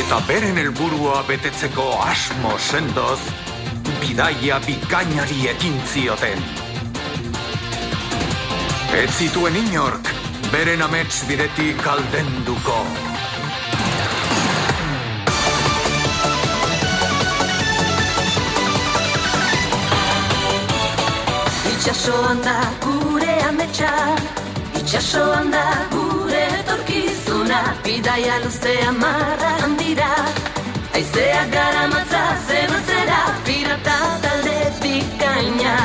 eta beren helburua betetzeko asmo sendoz, bidaia bikainari ekin zioten. Ez zituen inork, beren amets bidetik aldenduko. Itxasoan da gure ametsa, itxasoan da gure etorkizuna, bidaia luzea marra handira, aizea garamatza zerutzera, pirata talde bikaina,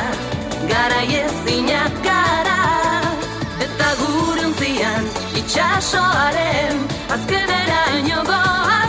garaiezinak gara, eta gure ontzian itxasoaren azkeneraino goa.